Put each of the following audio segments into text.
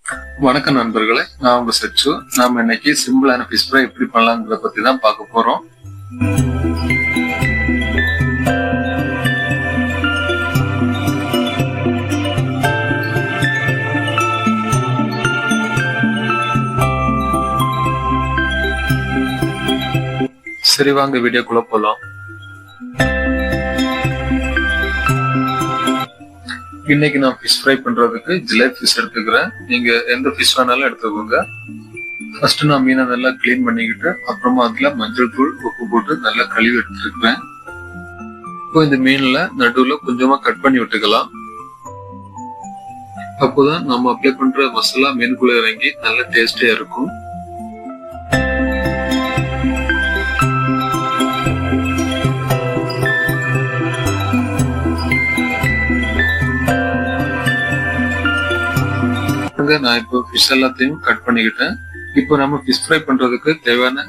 வணக்கம் நண்பர்களே, நான் உங்க சச்சு. நாம இன்னைக்கு சிம்பிளான ஃபிஷ் ஃப்ரை எப்படி பண்ணலாம்ன்றத பத்தி தான் பார்க்க போறோம். சரி, வாங்க வீடியோக்குள்ள போலாம். இன்னைக்கு நான் ஃபிஷ் ஃப்ரை பண்றதுக்கு ஜிலேபி ஃபிஷ் எடுத்துக்கிறேன். நீங்க எந்த ஃபிஷ் வேணாலும் எடுத்துக்கோங்க. ஃபர்ஸ்ட் நான் மீனை நல்லா கிளீன் பண்ணிக்கிட்டு அப்புறமா அதுல மஞ்சள் தூள் உப்பு போட்டு நல்லா கழுவி எடுத்துருக்கிறேன். இப்போ இந்த மீன்ல நடுவுல கொஞ்சமா கட் பண்ணி விட்டுக்கலாம். அப்போதான் நம்ம அப்ளை பண்ற மசாலா மீனுக்குள்ள இறங்கி நல்ல டேஸ்டியா இருக்கும். நான் இப்போ ஃபிஷ் எல்லாத்தையும் கட் பண்ணிக்கிட்டேன். இப்போ நம்ம ஃபிஷ் ஃப்ரை பண்றதுக்கு தேவையான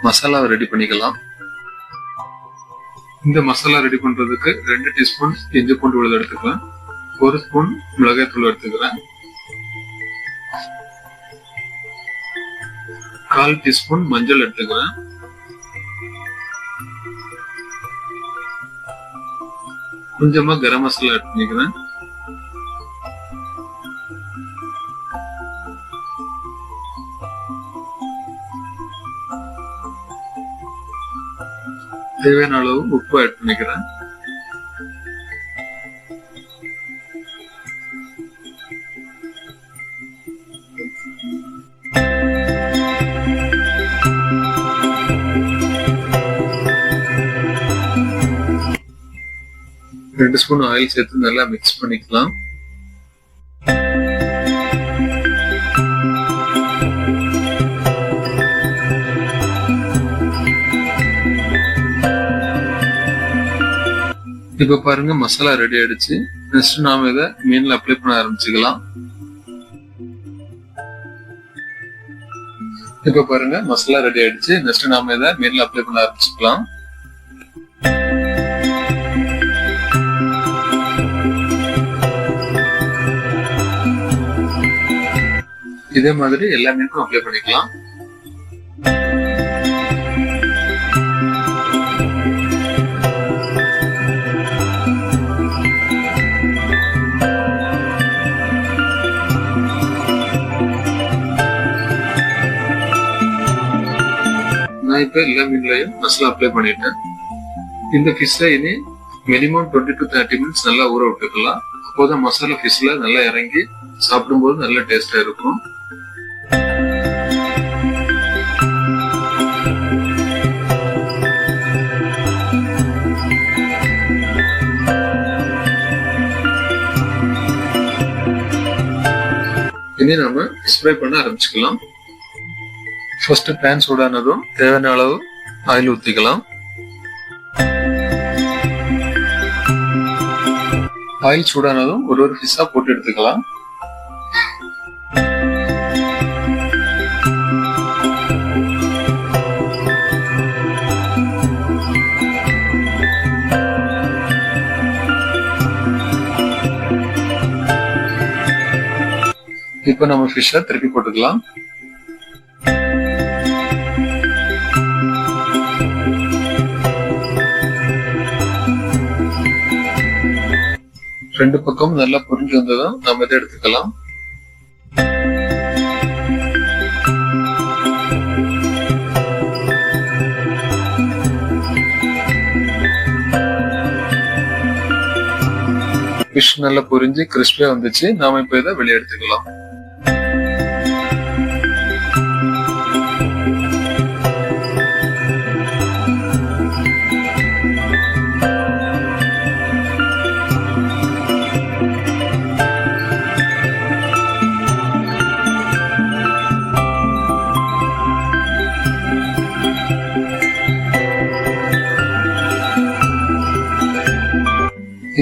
மசாலாவை ரெடி பண்ணிக்கலாம். இந்த மசாலா ரெடி பண்றதுக்கு 2 டீஸ்பூன் இஞ்சி பூண்டு விழுது எடுத்துக்கிறேன். 1 ஸ்பூன் மிளகாய் தூள் எடுத்துக்கிறேன். 1/4 டீஸ்பூன் மஞ்சள் எடுத்துக்கிறேன். கொஞ்சமா கரம் மசாலா ஆட் பண்ணிக்கிறேன். தேவையான அளவு உப்பு ஆட் பண்ணிக்கிறேன். ரெண்டு ஸ்பூன் ஆயில் சேர்த்து நல்லா மிக்ஸ் பண்ணிக்கலாம். இப்ப பாருங்க, மசாலா ரெடி ஆயிடுச்சு. நெக்ஸ்ட் நாம இதை மீன்ல அப்ளை பண்ண ஆரம்பிச்சுக்கலாம். இப்ப பாருங்க, மசாலா ரெடி ஆயிடுச்சு. நெக்ஸ்ட் நாம இதை மீன்ல அப்ளை பண்ண ஆரம்பிச்சுக்கலாம். இதே மாதிரி எல்லா மீனுக்கும் அப்ளை பண்ணிக்கலாம். நான் இப்ப எல்லா மீன்லயும் மசாலா அப்ளை பண்ணிட்டேன். இந்த ஃபிஷ்ல இனி மினிமம் 20 to 30 மினிட்ஸ் நல்லா ஊற விட்டுக்கலாம். அப்போதான் மசாலா ஃபிஷ்ல நல்லா இறங்கி சாப்பிடும்போது நல்ல டேஸ்டா இருக்கும். இனி நாம ஃபிஷ் ஃப்ரை பண்ண ஆரம்பிச்சுக்கலாம். ஃபர்ஸ்ட் பேன் சூடானதும் தேவையான அளவு ஆயில் ஊத்திக்கலாம். ஆயில் சூடானதும் ஒரு ஃபிஷ்ஷா போட்டு எடுத்துக்கலாம். இப்ப நம்ம ஃபிஷ்ஷை திருப்பி போட்டுக்கலாம். ரெண்டு பக்கம் நல்லா பொரிஞ்சு வந்ததும் நம்ம இதை எடுத்துக்கலாம். ஃபிஷ் நல்லா பொரிஞ்சு கிறிஸ்பியா வந்துச்சு. நாம இப்ப இதை வெளியே எடுத்துக்கலாம்.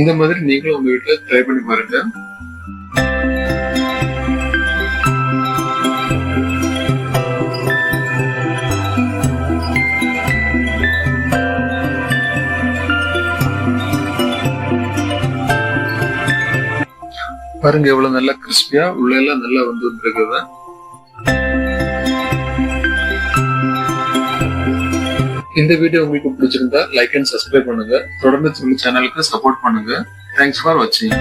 இந்த மாதிரி நீங்களும் உங்க வீட்டுல ட்ரை பண்ணி பாருங்க. பாருங்க எவ்வளவு நல்லா கிறிஸ்பியா உள்ள எல்லாம் நல்லா வந்துருக்குது. இந்த வீடியோ உங்களுக்கு பிடிச்சிருந்தா லைக் அண்ட் சப்ஸ்கிரைப் பண்ணுங்க. தொடர்ந்து சேனலுக்கு சப்போர்ட் பண்ணுங்க. தேங்க்ஸ் ஃபார் வாட்சிங்.